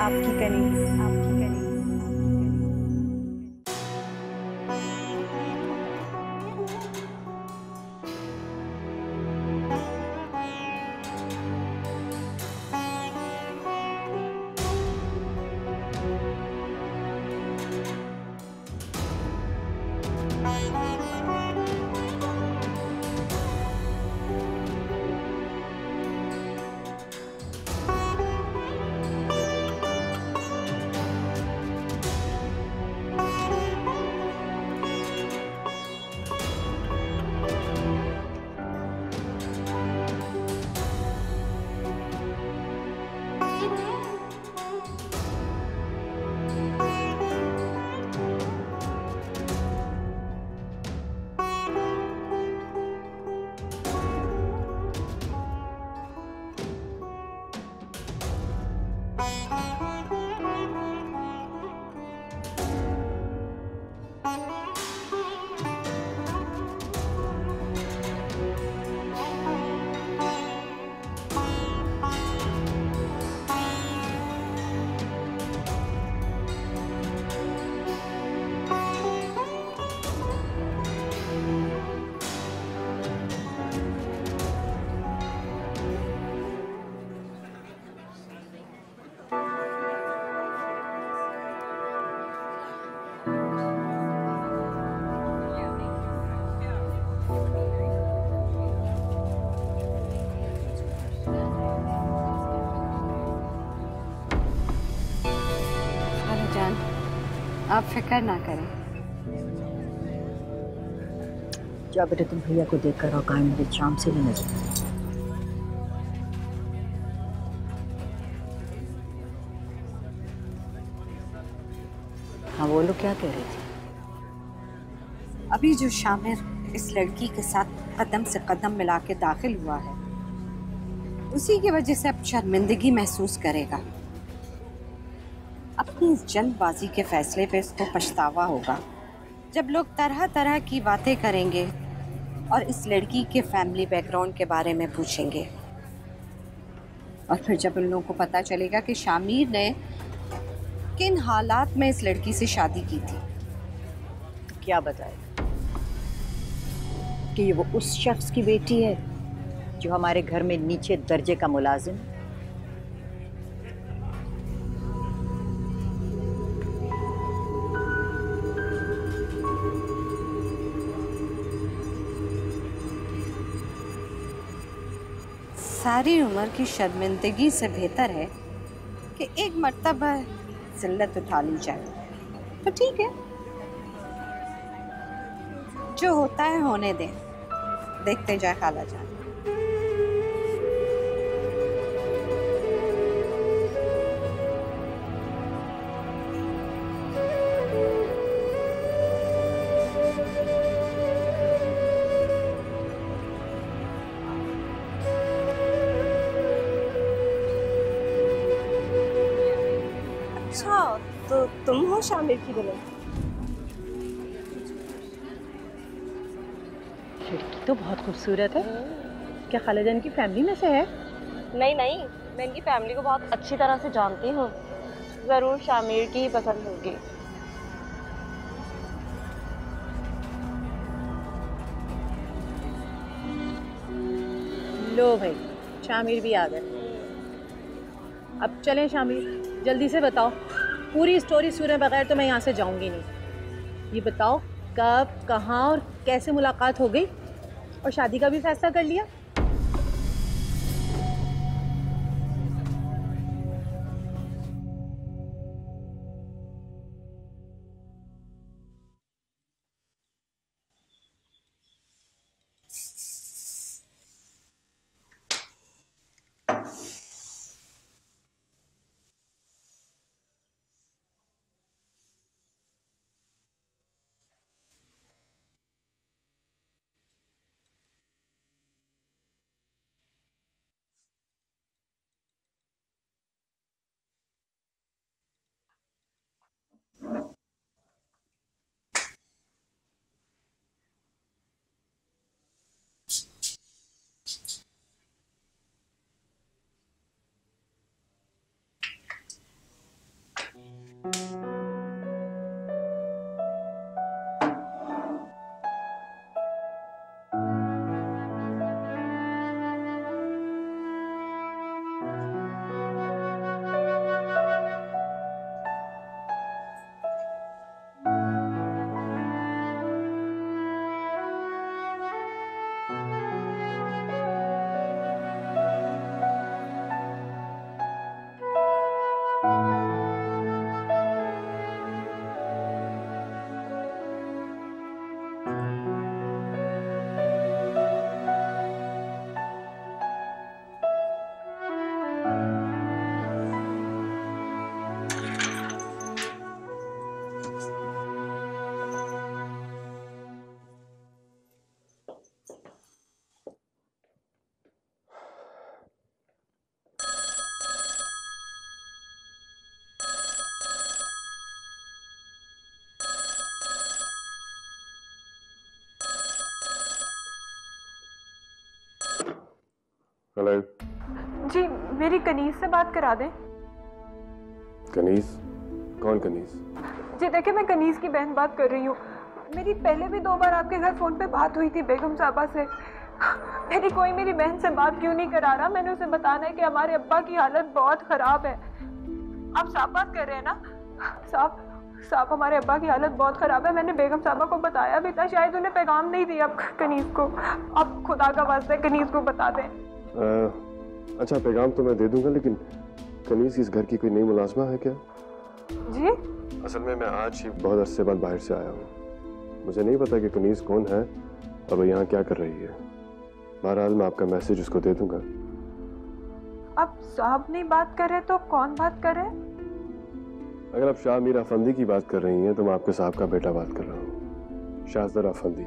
आपकी करीब आपकी करीब। जान, आप फिक्र ना करें। क्या बेटा, तुम भैया को देख कर औकात मेरे चाम से नहीं नजर आए। हाँ बोलो, क्या कह रही थी? अभी जो शामिर इस लड़की के साथ कदम से कदम मिला के दाखिल हुआ है, उसी की वजह से अब शर्मिंदगी महसूस करेगा। अपनी इस जल्दबाजी के फैसले पे इसको पछतावा होगा जब लोग तरह तरह की बातें करेंगे और इस लड़की के फैमिली बैकग्राउंड के बारे में पूछेंगे। और फिर जब उन लोगों को पता चलेगा कि शामिर ने किन हालात में इस लड़की से शादी की थी, तो क्या बताएगा कि ये वो उस शख्स की बेटी है जो हमारे घर में नीचे दर्जे का मुलाजिम है? सारी उम्र की शर्मिंदगी से बेहतर है कि एक मर्तबा जिल्लत उठा ली जाए। तो ठीक है, जो होता है होने दें, देखते जाए खाला जान। अच्छा, तो तुम हो शामिर की दुल्हन? लड़की तो बहुत खूबसूरत है। क्या खालाजान की फैमिली में से है? नहीं नहीं, मैं इनकी फैमिली को बहुत अच्छी तरह से जानती हूँ। जरूर शामिर की ही पसंद होगी। लो भाई, शामिर भी आ गए। अब चलें शामिर, जल्दी से बताओ। पूरी स्टोरी सुने बगैर तो मैं यहाँ से जाऊंगी नहीं। ये बताओ, कब, कहाँ और कैसे मुलाकात हो गई, और शादी का भी फैसला कर लिया? हेलो जी, मेरी कनीज से बात करा दें। कनीज? कौन कनीज? जी देखिए, मैं कनीज की बहन बात कर रही हूँ। मेरी पहले भी 2 बार आपके घर फ़ोन पे बात हुई थी बेगम साहबा से। कोई मेरी बहन से बात क्यों नहीं करा रहा? मैंने उसे बताना है कि हमारे अब्बा की हालत बहुत ख़राब है। आप साफ बात कर रहे हैं ना? साफ हमारे अब्बा की हालत बहुत ख़राब है। मैंने बेगम साहबा को बताया भी था, शायद उन्हें पैगाम नहीं दिया कनीज को। आप खुदा का वास्ते कनीज को बता दें। अच्छा, पैगाम तो मैं दे दूंगा, लेकिन कनीज इस घर की कोई नई मुलाजमा है क्या? जी? असल में मैं आज ही बहुत अरसे बाद बाहर से आया हूँ। मुझे नहीं पता कि कनीज कौन है और वो यहाँ क्या कर रही है। बहरहाल मैं आपका मैसेज उसको दे दूंगा। अब साहब नहीं बात कर रहे तो कौन बात कर रहे? अगर आप शाह मीर अफंदी की बात कर रही हैं तो मैं आपके साहब का बेटा बात कर रहा हूँ, शाहजदा अफंदी।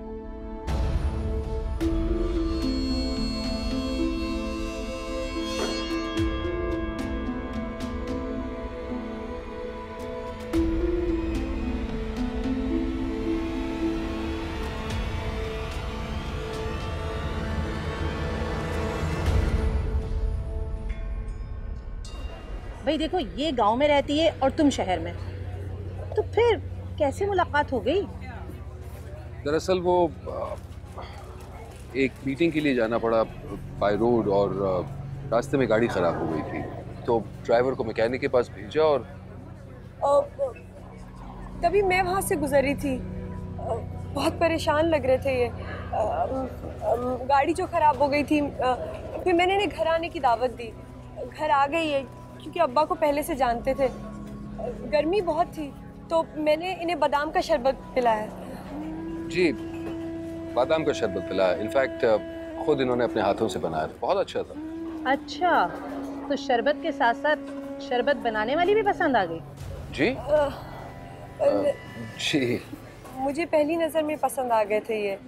भाई देखो, ये गांव में रहती है और तुम शहर में, तो फिर कैसे मुलाकात हो गई? दरअसल वो एक मीटिंग के लिए जाना पड़ा बाय रोड और रास्ते में गाड़ी ख़राब हो गई थी, तो ड्राइवर को मैकेनिक के पास भेजा और तभी मैं वहाँ से गुजरी थी। बहुत परेशान लग रहे थे ये। गाड़ी जो ख़राब हो गई थी, फिर मैंने इन्हें घर आने की दावत दी। घर आ गई है क्योंकि अब्बा को पहले से जानते थे। गर्मी बहुत थी तो मैंने इन्हें बादाम का शरबत पिलाया। जी, बादाम का शरबत पिलाया। इनफैक्ट खुद इन्होंने अपने हाथों से बनाया था, बहुत अच्छा था। अच्छा, तो शरबत के साथ साथ शरबत बनाने वाली भी पसंद आ गई? जी? जी, मुझे पहली नज़र में पसंद आ गए थे ये।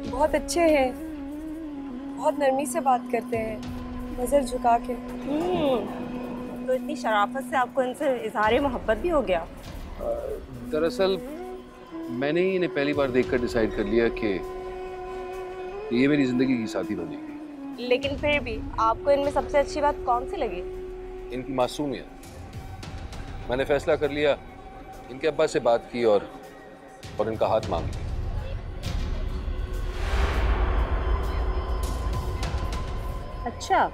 बहुत अच्छे हैं, बहुत नरमी से बात करते हैं, नज़र झुका के। तो इतनी शराफत से आपको इनसे इजहार मोहब्बत भी हो गया? दरअसल मैंने ही इन्हें पहली बार देखकर डिसाइड कर लिया कि ये मेरी ज़िंदगी की साथी बनेगी। लेकिन फिर भी आपको इनमें सबसे अच्छी बात कौन सी लगी? इनकी मासूमियत। मैंने फैसला कर लिया, इनके अब्बा से बात की और इनका हाथ मांग लिया। अच्छा,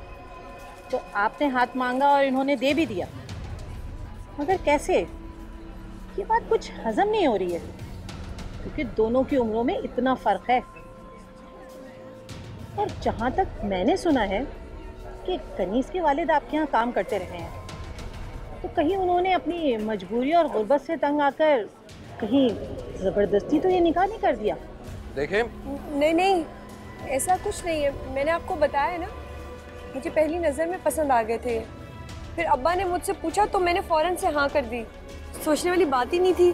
तो आपने हाथ मांगा और इन्होंने दे भी दिया, मगर कैसे? ये बात कुछ हजम नहीं हो रही है, क्योंकि दोनों की उम्रों में इतना फ़र्क है। और जहाँ तक मैंने सुना है कि कनीज़ के वालिद आपके यहाँ काम करते रहे हैं, तो कहीं उन्होंने अपनी मजबूरी और गुर्बत से तंग आकर कहीं ज़बरदस्ती तो ये निकाह नहीं कर दिया? देखें, नहीं, ऐसा कुछ नहीं है। मैंने आपको बताया ना, मुझे पहली नज़र में पसंद आ गए थे। फिर अब्बा ने मुझसे पूछा तो मैंने फ़ौरन से हाँ कर दी। सोचने वाली बात ही नहीं थी।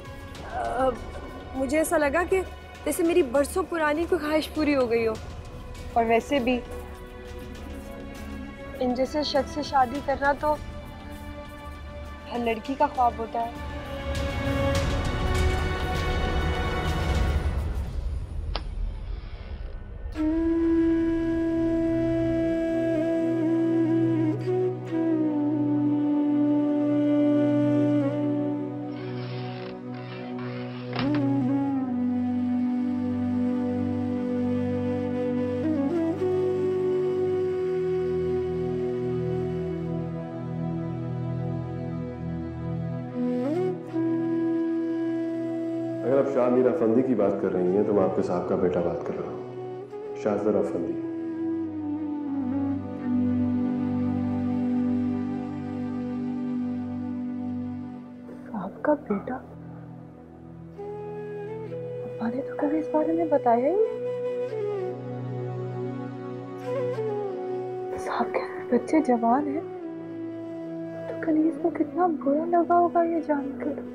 मुझे ऐसा लगा कि जैसे मेरी बरसों पुरानी कोई ख्वाहिश पूरी हो गई हो। और वैसे भी इन जैसे शख्स से शादी करना तो हर लड़की का ख्वाब होता है। अगर आप शाह मीर अफंदी की बात कर रही हैं तो मैं आपके साहब का बेटा बात कर रहा हूँ, शाहजर अफंदी। साहब का बेटा? अब्बा ने तो कभी इस बारे में बताया ही नहीं। साहब के बच्चे जवान हैं तो कनीज को कितना बुरा लगा होगा ये जानकर।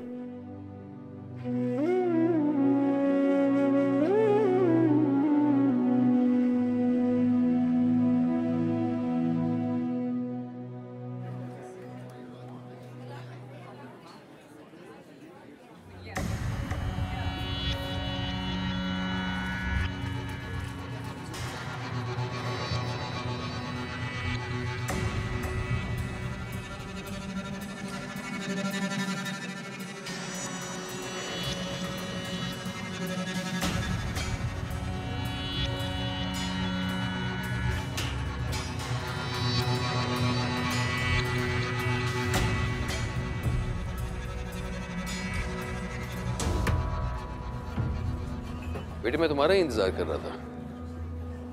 बेटे मैं तुम्हारा ही इंतजार कर रहा था।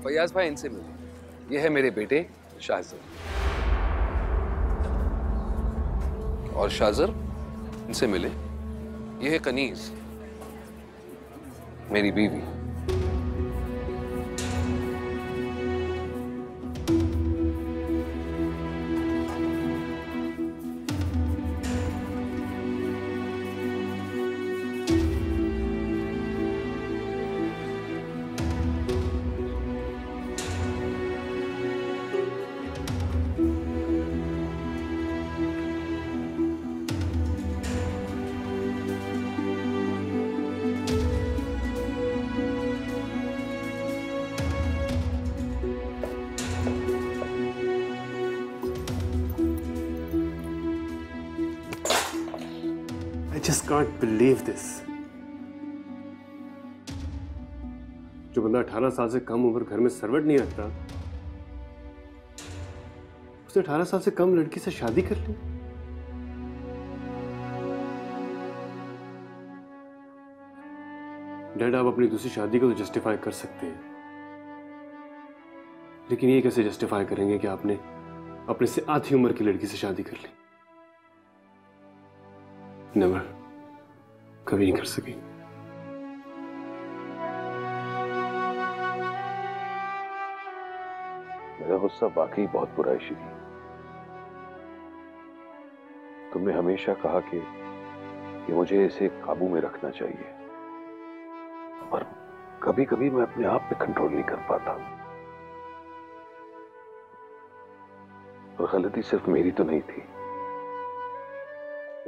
फयाज भाई इनसे मिले, ये है मेरे बेटे शाहजर। और शाहजर इनसे मिले, ये है कनीज, मेरी बीवी। I just can't believe this. जो बंदा 18 साल से कम उम्र घर में सर्वेंट नहीं रखता, उसने 18 साल से कम लड़की से शादी कर ली। डैड, आप अपनी दूसरी शादी को तो जस्टिफाई कर सकते हैं, लेकिन ये कैसे जस्टिफाई करेंगे कि आपने अपने से आधी उम्र की लड़की से शादी कर ली? नेवर, कभी नहीं कर सकी। मेरा गुस्सा वाकई बहुत बुरा है श्री। तुमने हमेशा कहा कि मुझे इसे काबू में रखना चाहिए, और कभी कभी मैं अपने आप पे कंट्रोल नहीं कर पाता। और गलती सिर्फ मेरी तो नहीं थी।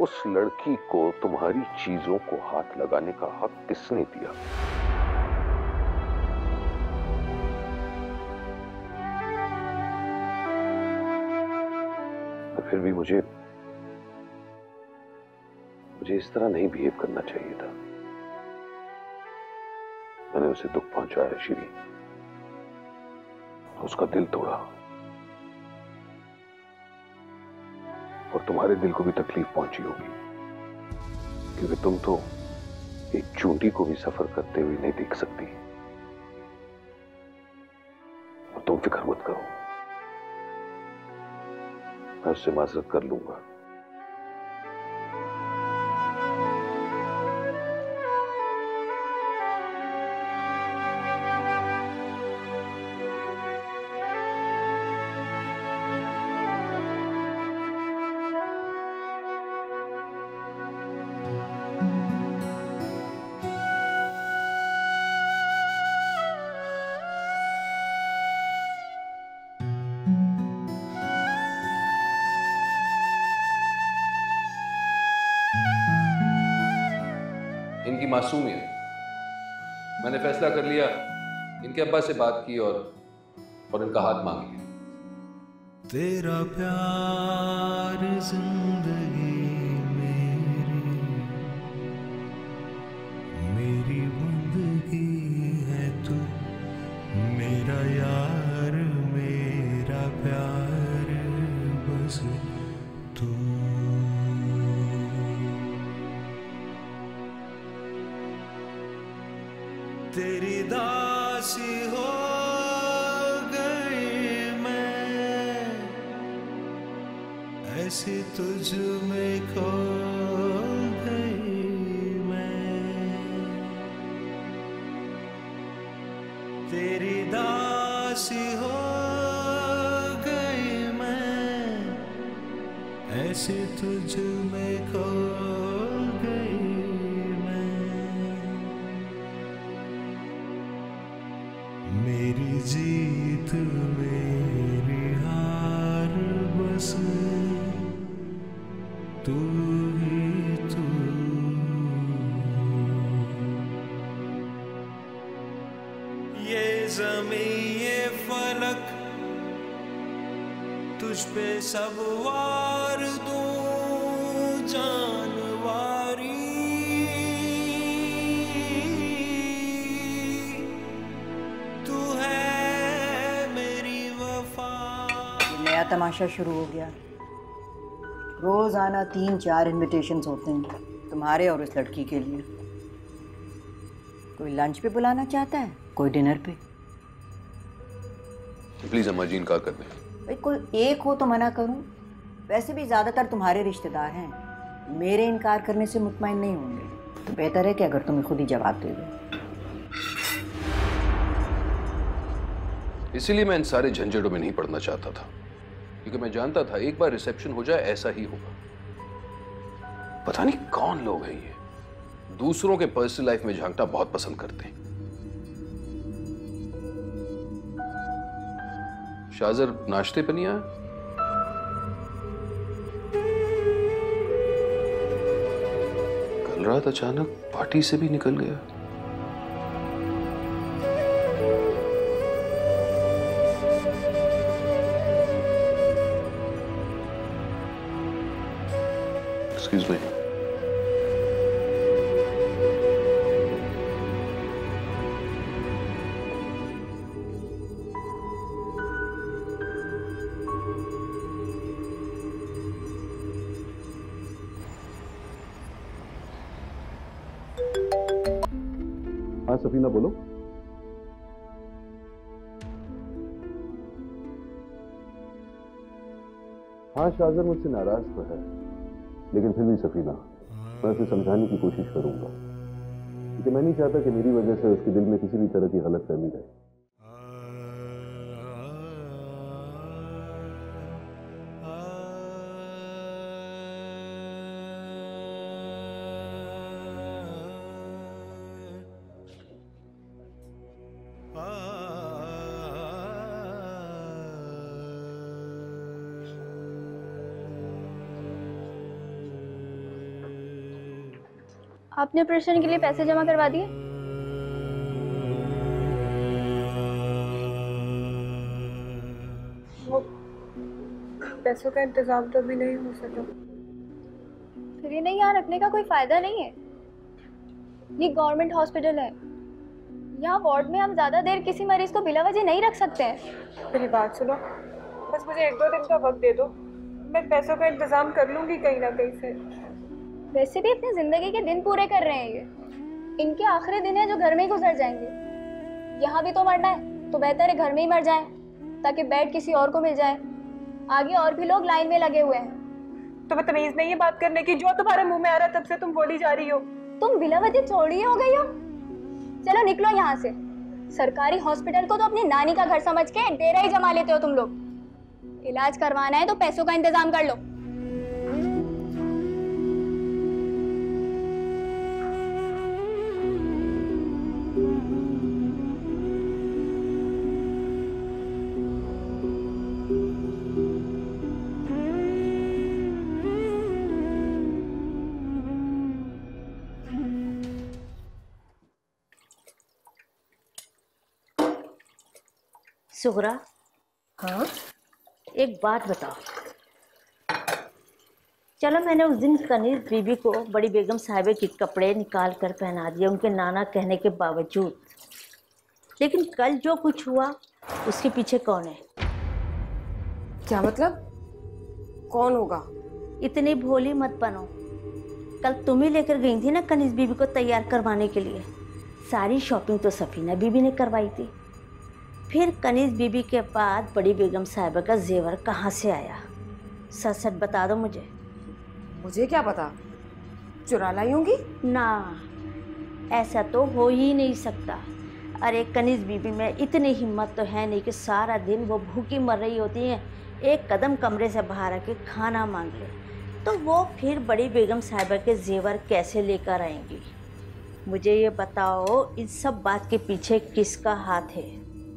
उस लड़की को तुम्हारी चीजों को हाथ लगाने का हक किसने दिया? तो फिर भी मुझे इस तरह नहीं बिहेव करना चाहिए था। मैंने उसे दुख पहुंचाया श्री, उसका दिल तोड़ा, और तुम्हारे दिल को भी तकलीफ पहुंची होगी, क्योंकि तुम तो एक चूंटी को भी सफर करते हुए नहीं देख सकती। और तुम फिक्र मत करो, मैं उससे माजरत कर लूंगा। इनकी मासूमियत, मैंने फैसला कर लिया, इनके अब्बा से बात की और इनका हाथ मांग लिया। तेरा प्यार जिंदगी मेरी बंदगी है तू, मेरा यार मेरा प्यार बस तू। सी हो गई मैं, ऐसी तुझ में खो गई मैं, तेरी दासी हो गई मैं, ऐसी तुझ में खो गई मैं, मेरी जीत मेरी हार बस तू ही तू, ये ज़मीं ये फलक तुझ पे सब वार दूं जानवारी, तू है मेरी वफा। नया तमाशा शुरू हो गया। रोज आना 3-4 इनविटेशंस होते हैं तुम्हारे और उस लड़की के लिए। कोई लंच पे बुलाना चाहता है, कोई डिनर पे। प्लीज अम्मा जी इनकार कर दें। भाई कोई एक हो तो मना करूं? वैसे भी ज़्यादातर तुम्हारे रिश्तेदार हैं, मेरे इनकार करने से मुतमईन नहीं होंगे, तो बेहतर है कि अगर तुम्हें खुद ही जवाब दे दो। इसीलिए मैं इन सारे झंझटों में नहीं पड़ना चाहता था, क्योंकि मैं जानता था एक बार रिसेप्शन हो जाए ऐसा ही होगा। पता नहीं कौन लोग हैं ये, दूसरों के पर्सनल लाइफ में झांकना बहुत पसंद करते हैं। शाजर नाश्ते पे नहीं आया? कल रात अचानक पार्टी से भी निकल गया। Excuse me. हाँ सफीना बोलो। हाँ शाजर मुझसे नाराज तो है, लेकिन फिर भी सफीना मैं उसे समझाने की कोशिश करूंगा, क्योंकि मैं नहीं चाहता कि मेरी वजह से उसके दिल में किसी भी तरह की गलतफहमी रहे। आपने ऑपरेशन के लिए पैसे जमा करवा दिए? वो पैसों का इंतजाम तो अभी नहीं हो सका। फिर इन्हें यहाँ रखने का कोई फायदा नहीं है। ये गवर्नमेंट हॉस्पिटल है, यहाँ वार्ड में हम ज़्यादा देर किसी मरीज को बिला वजह नहीं रख सकते हैं। मेरी बात सुनो, बस मुझे 1-2 दिन का वक्त दे दो, मैं पैसों का इंतजाम कर लूँगी कहीं ना कहीं से। वैसे भी अपनी ज़िंदगी के दिन पूरे कर रहे हैं ये, इनके आखिरी दिन है जो घर में ही गुजर जाएंगे। यहाँ भी तो मरना है, तो बेहतर है घर में ही मर जाएं, ताकि बेड किसी और को मिल जाए। आगे और भी लोग लाइन में लगे हुए हैं। तो तमीज़ नहीं है बात करने की, जो तुम्हारे मुंह में आ रहा है तब से तुम बोली जा रही हो। तुम बिला वजह चौड़ी हो गई हो। चलो निकलो यहाँ से। सरकारी हॉस्पिटल को तो अपनी नानी का घर समझ के डेरा ही जमा लेते हो तुम लोग। इलाज करवाना है तो पैसों का इंतजाम कर लो। सुगरा, हाँ एक बात बताओ। चलो मैंने उस दिन कनीज बीबी को बड़ी बेगम साहिबे के कपड़े निकाल कर पहना दिए उनके नाना कहने के बावजूद, लेकिन कल जो कुछ हुआ उसके पीछे कौन है? क्या मतलब? कौन होगा? इतनी भोली मत बनो। कल तुम ही लेकर गई थी ना कनीज बीबी को तैयार करवाने के लिए। सारी शॉपिंग तो सफीना बीबी ने करवाई थी। फिर कनीज बीबी के बाद बड़ी बेगम साहिबा का जेवर कहाँ से आया? सच सच बता दो मुझे। मुझे क्या पता, चुरा लाई होंगी। ना, ऐसा तो हो ही नहीं सकता। अरे कनीज बीबी में इतनी हिम्मत तो है नहीं कि सारा दिन वो भूखी मर रही होती हैं, एक कदम कमरे से बाहर आके खाना मांग ले, तो वो फिर बड़ी बेगम साहिबा के जेवर कैसे लेकर आएंगी? मुझे ये बताओ, इन सब बात के पीछे किसका हाथ है?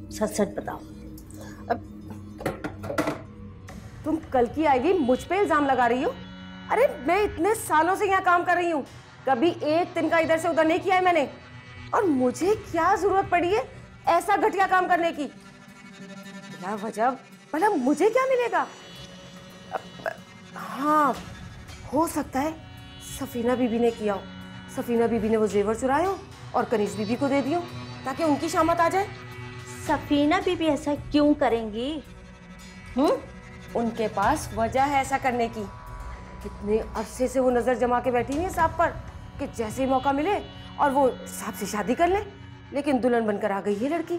सच सच बताओ। अब तुम कल की आई मुझ पे इल्जाम लगा रही हो? अरे मैं इतने सालों से यहाँ काम कर रही हूँ, कभी एक दिन का इधर से उधर नहीं किया है मैंने। और मुझे क्या जरूरत पड़ी है ऐसा घटिया काम करने की? बिला वजह भला मुझे क्या मिलेगा? हाँ, हो सकता है सफीना बीबी ने किया हो। सफीना बीबी ने वो जेवर चुराए हो और कनीज बीबी को दे दियो ताकि उनकी शामत आ जाए। सफीना बीबी ऐसा क्यों करेंगी? उनके पास वजह है ऐसा करने की। कितने अरसे से वो नजर जमा के बैठी हुई है साहब पर कि जैसे ही मौका मिले और वो साहब से शादी कर ले। लेकिन दुल्हन बनकर आ गई ये लड़की,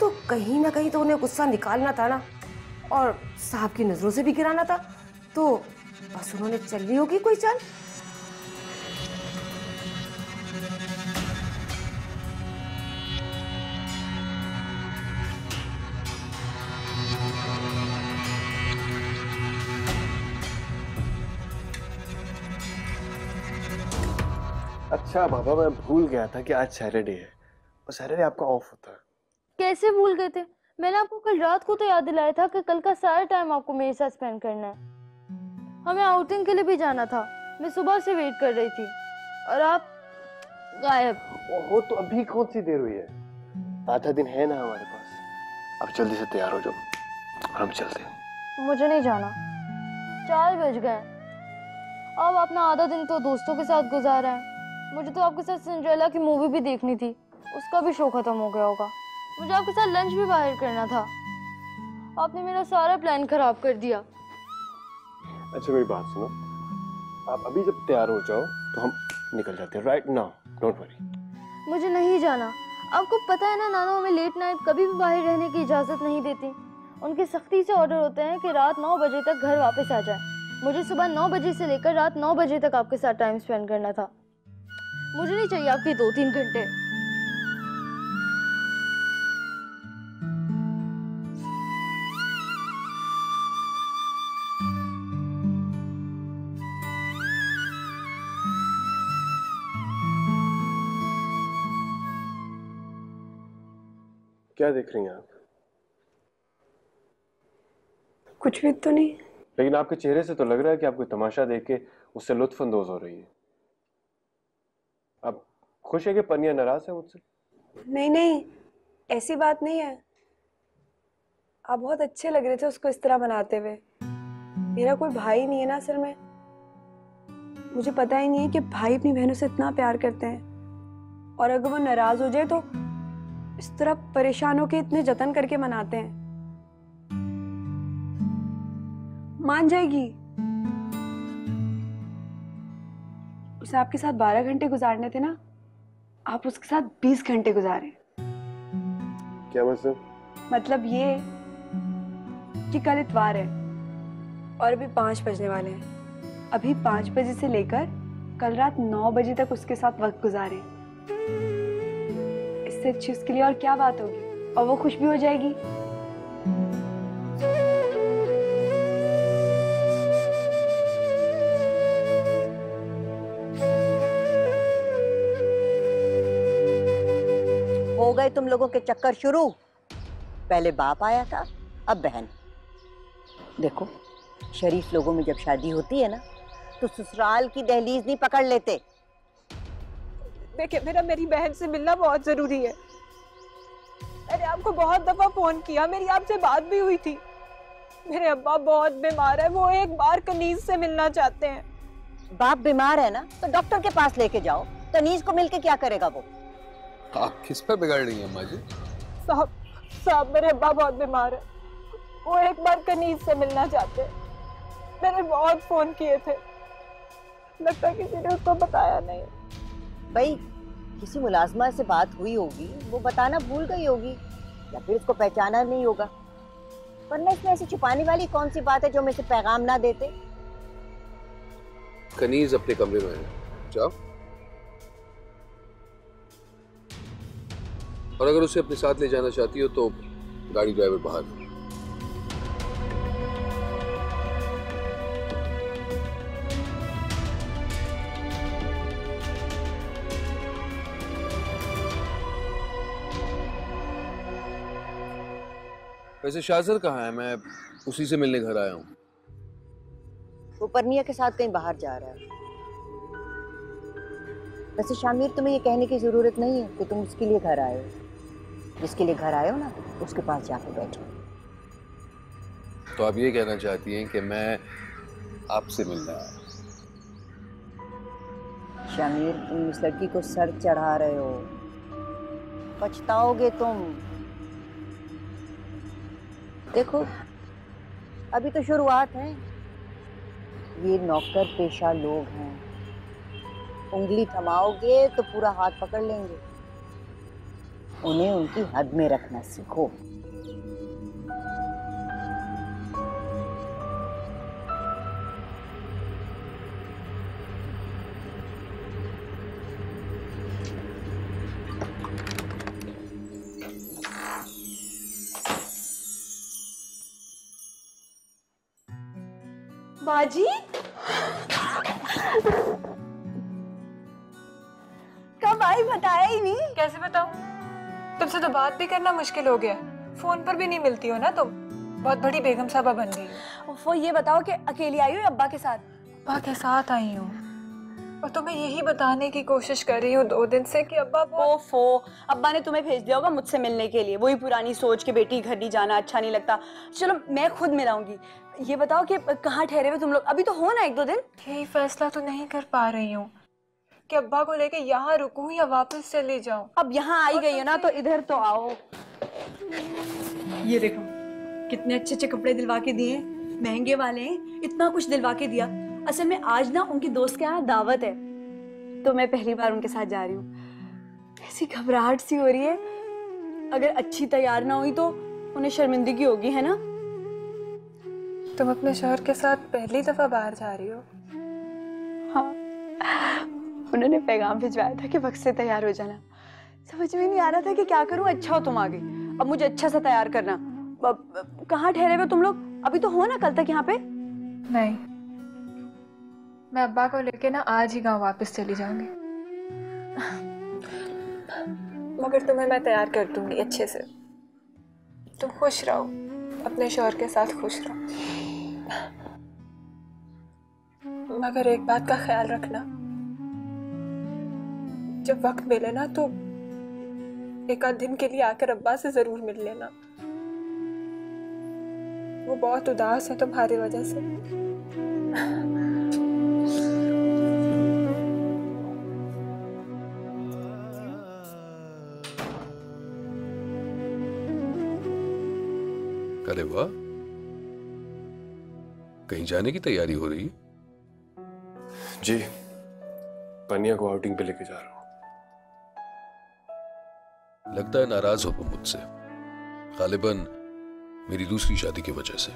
तो कहीं ना कहीं तो उन्हें गुस्सा निकालना था ना, और साहब की नजरों से भी गिराना था। तो बस उन्होंने चल ली होगी कोई चाल। अच्छा बाबा, मैं भूल गया था कि आज सैटरडे है और सैटरडे आपका ऑफ होता है। कैसे भूल गए थे? मैंने आपको कल रात को तो याद दिलाया था कि कल का सारा टाइम आपको मेरे साथ स्पेंड करना है। हमें आउटिंग के लिए भी जाना था, मैं सुबह से वेट कर रही थी और आप गायब। ओहो, तो अभी कौन सी देर हुई है? आधा दिन है ना हमारे पास। अब जल्दी से तैयार हो जाओ, हम चलते हैं। मुझे नहीं जाना, 4 बज गए। अब अपना आधा दिन तो दोस्तों के साथ गुजारा है। मुझे तो आपके साथ सिंड्रेला की मूवी भी देखनी थी, उसका भी शो खत्म हो गया होगा। मुझे आपके साथ लंच भी बाहर करना था। आपने मेरा सारा प्लान खराब कर दिया। अच्छा मेरी बात सुनो, आप अभी जब तैयार हो जाओ तो हम निकल जाते हैं। Right now, don't worry. मुझे नहीं जाना। आपको पता है ना, नाना हमें लेट नाइट कभी भी बाहर रहने की इजाज़त नहीं देती। उनके सख्ती से ऑर्डर होते हैं कि रात 9 बजे तक घर वापस आ जाए। मुझे सुबह 9 बजे से लेकर रात 9 बजे तक आपके साथ टाइम स्पेंड करना था। मुझे नहीं चाहिए आपके 2-3 घंटे। क्या देख रही हैं आप? कुछ भी तो नहीं। लेकिन आपके चेहरे से तो लग रहा है कि आप कोई तमाशा देख के उससे लुत्फ अंदोज हो रही है। आप खुश है कि पनिया नाराज है मुझसे? नहीं नहीं, ऐसी बात नहीं है। आप बहुत अच्छे लग रहे थे उसको इस तरह मनाते हुए। मेरा कोई भाई नहीं है ना असल में। मुझे पता ही नहीं है कि भाई अपनी बहनों से इतना प्यार करते हैं, और अगर वो नाराज हो जाए तो इस तरह परेशान होकर इतने जतन करके मनाते हैं। मान जाएगी। उसे आपके साथ 12 घंटे गुजारने थे ना, आप उसके साथ 20 घंटे गुजारे। क्या मतलब? मतलब ये कि कल इतवार है और अभी 5 बजने वाले हैं। अभी 5 बजे से लेकर कल रात 9 बजे तक उसके साथ वक्त गुजारे। इससे अच्छी उसके लिए और क्या बात होगी, और वो खुश भी हो जाएगी। हो गए तुम लोगों के चक्कर शुरू। पहले बाप आया था, अब बहन। देखो, शरीफ लोगों में जब शादी होती है ना, तो ससुराल की दहलीज नहीं पकड़ लेते। देखिए, मेरी बहन से मिलना बहुत जरूरी है। मैंने आपको बहुत दफा फोन किया, मेरी आपसे बात भी हुई थी। मेरे अब्बा बहुत बीमार है, वो एक बार कनीज से मिलना चाहते हैं। बाप बीमार है ना, तो डॉक्टर के पास लेके जाओ। कनीज को मिलके क्या करेगा वो? आप किस पे बिगाड़ रही हैं अम्मा जी? साहब मेरे अब्बा बहुत बीमार है, वो एक बार कनीज से मिलना चाहते हैं। मैंने बहुत फोन किए थे, लगता है किसी ने उसको बताया नहीं। भाई, किसी मुलाजमा से बात हुई होगी, वो बताना भूल गई होगी। या फिर इसको पहचाना नहीं होगा, वरना इसमें ऐसी छुपाने वाली कौन सी बात है जो मैं इसे पैगाम ना देते। कनीज अपने कमरे में है, जाओ। और अगर उसे अपने साथ ले जाना चाहती हो तो गाड़ी ड्राइवर बाहर है। वैसे शाजर कहाँ है? मैं उसी से मिलने घर आया हूँ। वो परनिया के साथ कहीं बाहर जा रहा है। वैसे शामिर, तुम्हें ये कहने की जरूरत नहीं है कि तुम उसके लिए घर आए हो। जिसके लिए घर आए हो ना, उसके पास जाके बैठो। तो आप ये कहना चाहती हैं कि मैं आपसे मिलने आया? शामिर, तुम इस लड़की को सर चढ़ा रहे हो, पछताओगे तुम। देखो, अभी तो शुरुआत है। ये नौकर पेशा लोग हैं, उंगली थमाओगे तो पूरा हाथ पकड़ लेंगे। उन्हें उनकी हद में रखना सीखो। बाजी, कब आई बताया ही नहीं। कैसे बताऊं? तुमसे तो बात भी करना मुश्किल हो गया, फोन पर भी नहीं मिलती हो ना तुम। बहुत बड़ी बेगम साहबा बन गई हो। वो ये बताओ कि अकेली आई हो या अब्बा के साथ? अब्बा के साथ आई हूँ, और तुम्हें यही बताने की कोशिश कर रही हूँ 2 दिन से कि अब्बा ओफो, अब्बा ने तुम्हें भेज दिया होगा मुझसे मिलने के लिए। वही पुरानी सोच के बेटी घर नहीं जाना अच्छा नहीं लगता। चलो मैं खुद मिलाऊंगी। ये बताओ कि कहाँ ठहरे हुए तुम लोग? अभी तो हो ना 1-2 दिन। यही फैसला तो नहीं कर पा रही हूँ कि अब्बा को लेके यहाँ रुकूं या वापस चले जाऊं। अब यहाँ आई गई हो ना, तो इधर तो आओ। ये देखो कितने अच्छे अच्छे कपड़े दिलवा के दिए, महंगे वाले हैं, इतना कुछ दिलवा के दिया। असल में आज ना उनकी दोस्त के यहाँ दावत है, तो मैं पहली बार उनके साथ जा रही हूँ। ऐसी घबराहट सी हो रही है, अगर अच्छी तैयार ना हुई तो उन्हें शर्मिंदगी होगी, है ना? तुम अपने शौहर के साथ पहली दफा बाहर जा रही हो? हाँ, उन्होंने पैगाम भिजवाया था कि वक्त से तैयार हो जाना। समझ में नहीं आ रहा था कि क्या करूं। अच्छा हो तुम आ गई, अब मुझे अच्छा सा तैयार करना। कहाँ ठहरे हुए तुम लोग? अभी तो हो ना कल तक यहाँ पे? नहीं, मैं अब्बा को लेके ना आज ही गांव वापस चली जाऊंगी। मगर तुम्हें मैं तैयार कर दूंगी अच्छे से। तुम खुश रहो, अपने शौहर के साथ खुश रहो। मगर एक बात का ख्याल रखना, जब वक्त मिले ना तो 1 आध दिन के लिए आकर अब्बा से जरूर मिल लेना। वो बहुत उदास है तुम्हारी वजह से। अरे वाह, कहीं जाने की तैयारी हो रही है? जी, पनिया को आउटिंग पे लेके जा रहा हूं। लगता है नाराज हो तुम मुझसे, गालिबन मेरी दूसरी शादी की वजह से।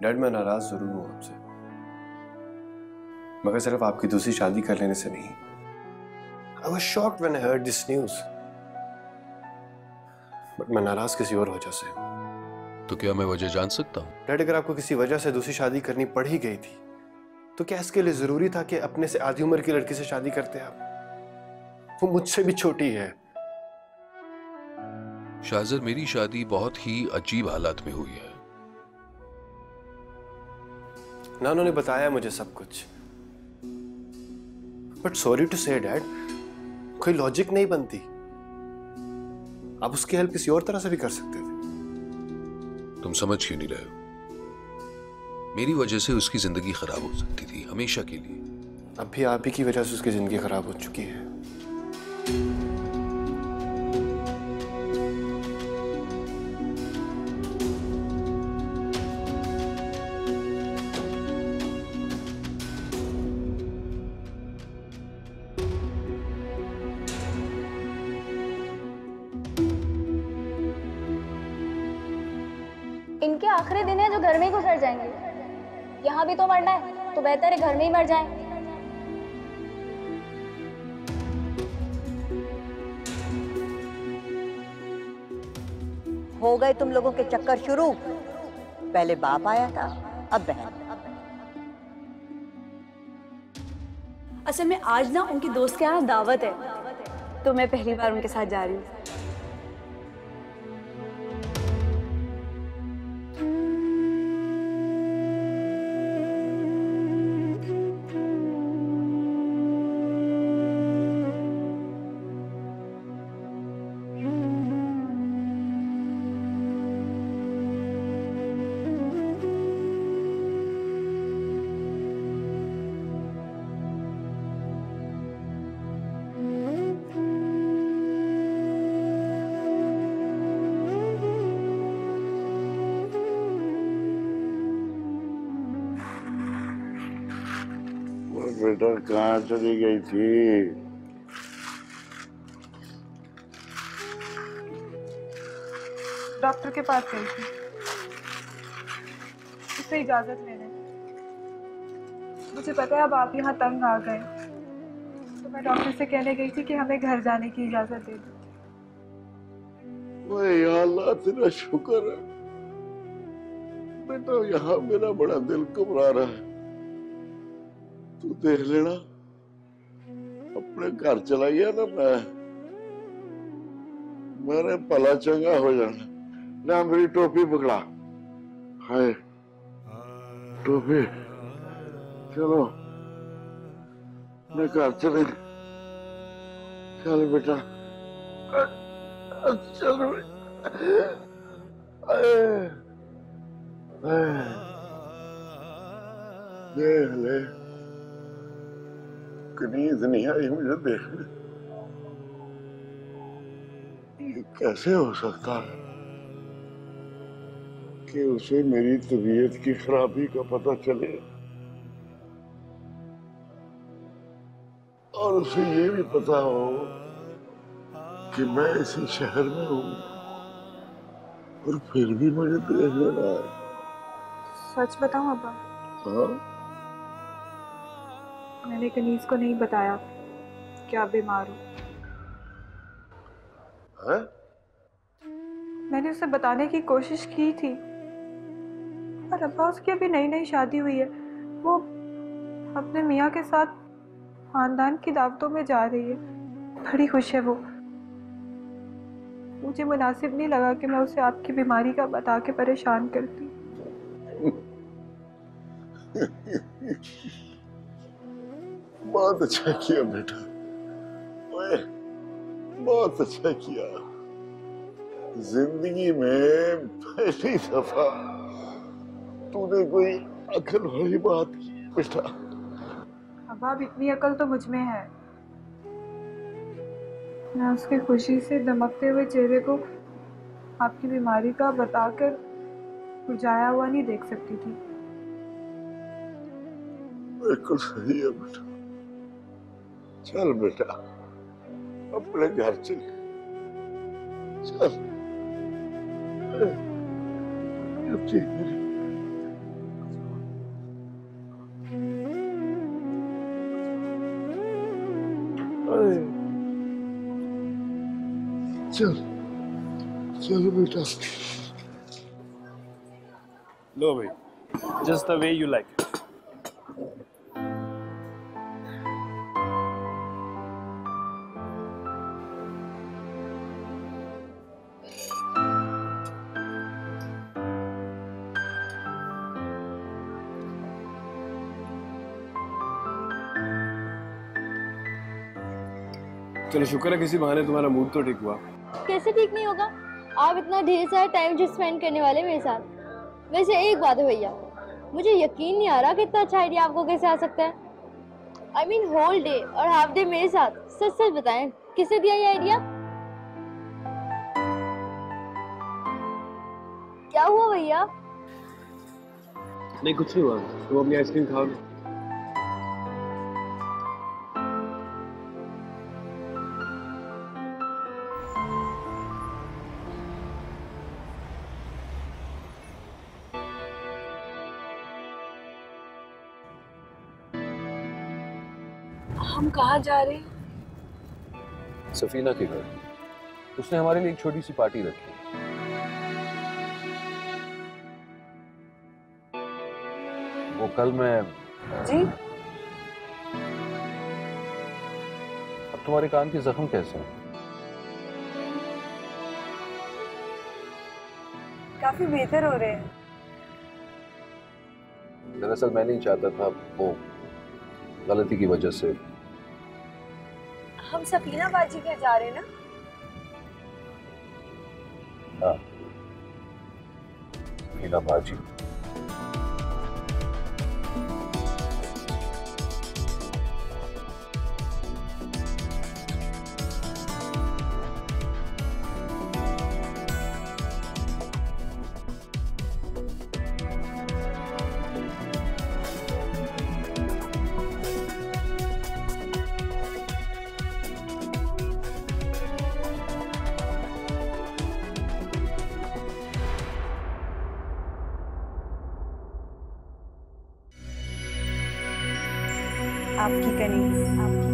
डैड, मैं नाराज जरूर हूं आपसे, मगर सिर्फ आपकी दूसरी शादी कर लेने से नहीं। I was shocked when I heard this news. But मैं नाराज किसी और वजह से हूं। तो क्या मैं वजह जान सकता हूं? डैड, अगर आपको किसी वजह से दूसरी शादी करनी पड़ ही गई थी, तो क्या इसके लिए जरूरी था कि अपने से आधी उम्र की लड़की से शादी करते आप? वो मुझसे भी छोटी है। शाहजर, मेरी शादी बहुत ही अजीब हालात में हुई है। नानू ने बताया मुझे सब कुछ, बट सॉरी टू से डैड, कोई लॉजिक नहीं बनती। आप उसकी हेल्प किसी और तरह से भी कर सकते थे। तुम समझ क्यों नहीं रहे हो? मेरी वजह से उसकी जिंदगी खराब हो सकती थी, हमेशा के लिए। अब भी आप ही की वजह से उसकी जिंदगी खराब हो चुकी है। इनके आखिरी दिन है जो घर में ही गुजर जाएंगे। यहाँ भी तो मरना है, तो बेहतर है घर में ही मर जाएं। हो गए तुम लोगों के चक्कर शुरू। पहले बाप आया था, अब बहन। असल में आज ना उनकी दोस्त के यहाँ दावत है, तो मैं पहली बार उनके साथ जा रही हूँ। बेटा कहाँ चली गई थी? डॉक्टर के पास गई थी, उससे इजाजत लेने। मुझे पता है अब आप यहाँ तंग आ गए, तो मैं डॉक्टर से कहने गई थी कि हमें घर जाने की इजाजत दे दो। ओए या अल्लाह तेरा शुक्र है बेटा, यहाँ मेरा बड़ा दिल घबरा रहा है। तू देख लेना, अपने घर चला गया ना मैंने भला चंगा हो जाना। ना मेरी टोपी पकड़ा, हाय टोपी। चलो मैं घर चले। चल बेटा चल। देख ले, नींद नहीं आई मुझे देखने। ये कैसे हो सकता है कि उसे मेरी तबीयत की खराबी का पता चले और उसे ये भी पता हो कि मैं इसी शहर में हूँ और फिर भी मुझे देख लेना है। सच बताऊं अब्बा? हाँ, मैंने कनीज को नहीं बताया कि आप बीमार हो। है? मैंने उसे बताने की कोशिश की थी, पर अब्बा उसकी अभी नई नई शादी हुई है। वो अपने मियाँ के साथ खानदान की दावतों में जा रही है, बड़ी खुश है वो। मुझे मुनासिब नहीं लगा कि मैं उसे आपकी बीमारी का बता के परेशान करती। बहुत अच्छा किया बेटा, ओए बहुत अच्छा किया। जिंदगी में पहली दफा तूने कोई अकल वाली बात की बेटा। अब आप इतनी अकल तो मुझ में है। मैं उसकी खुशी से दमकते हुए चेहरे को आपकी बीमारी का बताकर मुरझाया हुआ नहीं देख सकती थी। बिल्कुल सही है बेटा। चल बेटा अपने घर चल। चल चल चल बेटा। लो भाई, just the way you like it. चलो शुक्र है किसी बहाने तुम्हारा मूड तो ठीक हुआ। कैसे ठीक नहीं होगा? आप इतना ढेर सारा टाइम जो स्पेंड करने वाले मेरे साथ। वैसे एक बात है भैया, मुझे यकीन नहीं आ रहा कि इतना अच्छा आइडिया आपको कैसे आ सकता है। I mean होल डे और हाफ डे मेरे साथ। सच सच बताएं, किसने दिया ये आइडिया? क्या हुआ भैया? नहीं कुछ नहीं हुआ, तुम अपनी आइसक्रीम खाओ। हम कहाँ जा रहे हैं? सफीना के घर। उसने हमारे लिए एक छोटी सी पार्टी रखी। वो कल मैं जी? अब तुम्हारे कान के जख्म कैसे हैं? काफी बेहतर हो रहे हैं। दरअसल मैं नहीं चाहता था वो गलती की वजह से। हम सफीना बाजी के जा रहे हैं ना? हाँ, सफीना बाजी। आपकी कनीज।